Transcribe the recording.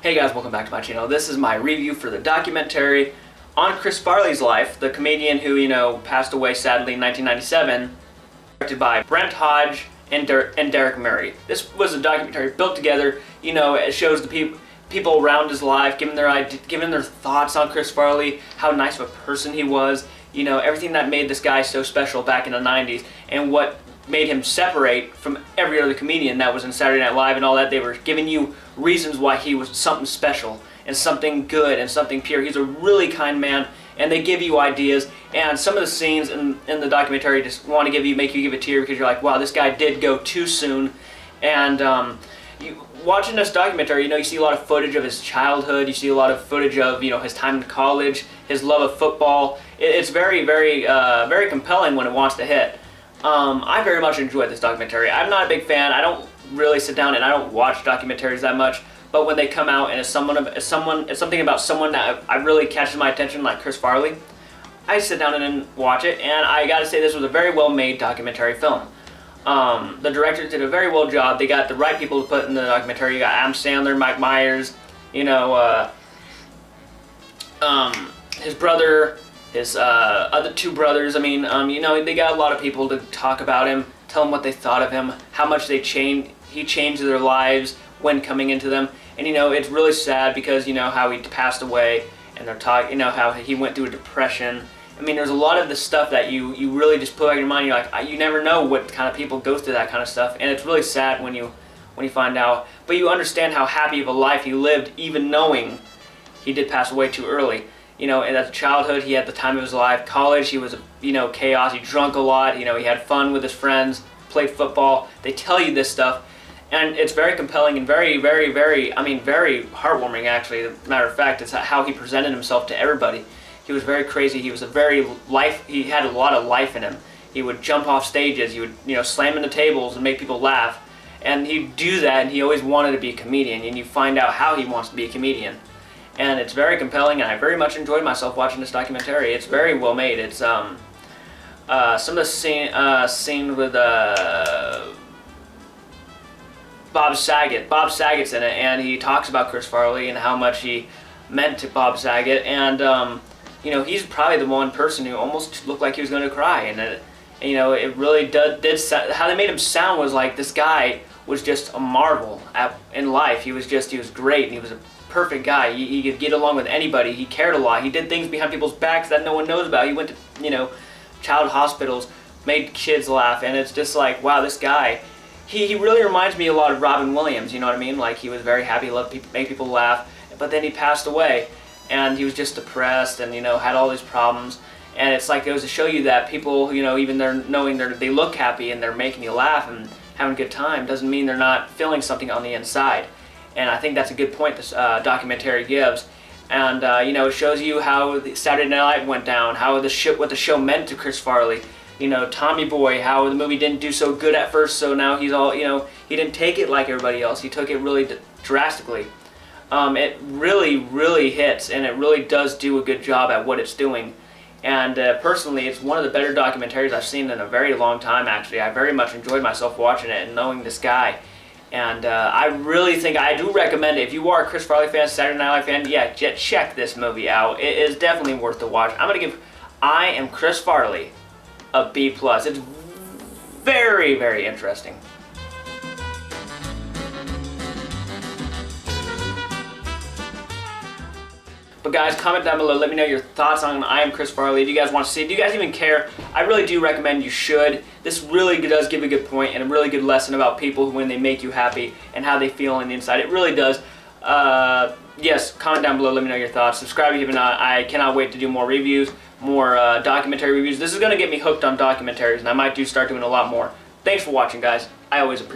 Hey guys, welcome back to my channel. This is my review for the documentary on Chris Farley's life, the comedian who, passed away sadly in 1997, directed by Brent Hodge and Derek Murray. This was a documentary built together, it shows the people around his life, giving their thoughts on Chris Farley, how nice of a person he was, everything that made this guy so special back in the 90s, and what made him separate from every other comedian that was in Saturday Night Live and all that. They were giving you reasons why he was something special and something good and something pure. He's a really kind man, and they give you ideas. And some of the scenes in the documentary just want to make you give a tear because you're like, wow, this guy did go too soon. And watching this documentary, you see a lot of footage of his childhood. You see a lot of footage of his time in college, his love of football. It's very, very, very compelling when it wants to hit. I very much enjoyed this documentary. I'm not a big fan. I don't really sit down and I don't watch documentaries that much. But when they come out and it's something about someone that I really catches my attention, like Chris Farley, I sit down and watch it. And I got to say, this was a very well-made documentary film. The directors did a very well job. They got the right people to put in the documentary. You got Adam Sandler, Mike Myers, his brother. His other two brothers. They got a lot of people to talk about him, tell them what they thought of him, how much he changed their lives when coming into them. And it's really sad because how he passed away, and they're talking, how he went through a depression. There's a lot of the stuff that you really just put out of your mind. You're like, you never know what kind of people go through that kind of stuff, and it's really sad when you find out. But you understand how happy of a life he lived, even knowing he did pass away too early. In his childhood, he had the time of his life. College, he was, chaos. He drank a lot. He had fun with his friends, played football. They tell you this stuff, and it's very compelling and very, very, very, very heartwarming, actually. As a matter of fact, it's how he presented himself to everybody. He was very crazy. He was he had a lot of life in him. He would jump off stages. He would, slam into tables and make people laugh. And he'd do that, and he always wanted to be a comedian, and you find out how he wants to be a comedian. And it's very compelling, and I very much enjoyed myself watching this documentary. It's very well made. It's some of the scene with Bob Saget. Bob Saget's in it, and he talks about Chris Farley and how much he meant to Bob Saget. And he's probably the one person who almost looked like he was going to cry. And it really did how they made him sound was like this guy was just a marvel in life. He was great, and he was a perfect guy. He could get along with anybody. He cared a lot. He did things behind people's backs that no one knows about. He went to child hospitals, made kids laugh, and it's just like, wow, this guy, he really reminds me a lot of Robin Williams. You know what I mean? Like, he was very happy, loved people, made people laugh, but then he passed away, and he was just depressed, and had all these problems. And it's like, it goes to show you that people, even they look happy and they're making you laugh and having a good time, doesn't mean they're not feeling something on the inside. And I think that's a good point this documentary gives. And, it shows you how the Saturday Night Live went down, how what the show meant to Chris Farley. Tommy Boy, how the movie didn't do so good at first, so now he's all, he didn't take it like everybody else. He took it really drastically. It really, really hits, and it really does do a good job at what it's doing. And personally, it's one of the better documentaries I've seen in a very long time, actually. I very much enjoyed myself watching it and knowing this guy. And I really think I do recommend it. If you are a Chris Farley fan, Saturday Night Live fan, yeah, check this movie out. It is definitely worth the watch. I'm going to give I Am Chris Farley a B+. It's very, very interesting. But guys, comment down below. Let me know your thoughts on I Am Chris Farley. Do you guys want to see it? Do you guys even care? I really do recommend you should. This really does give a good point and a really good lesson about people when they make you happy and how they feel on the inside. It really does. Yes, comment down below. Let me know your thoughts. Subscribe if you haven't. I cannot wait to do more reviews, more documentary reviews. This is going to get me hooked on documentaries, and I might start doing a lot more. Thanks for watching, guys. I always appreciate it.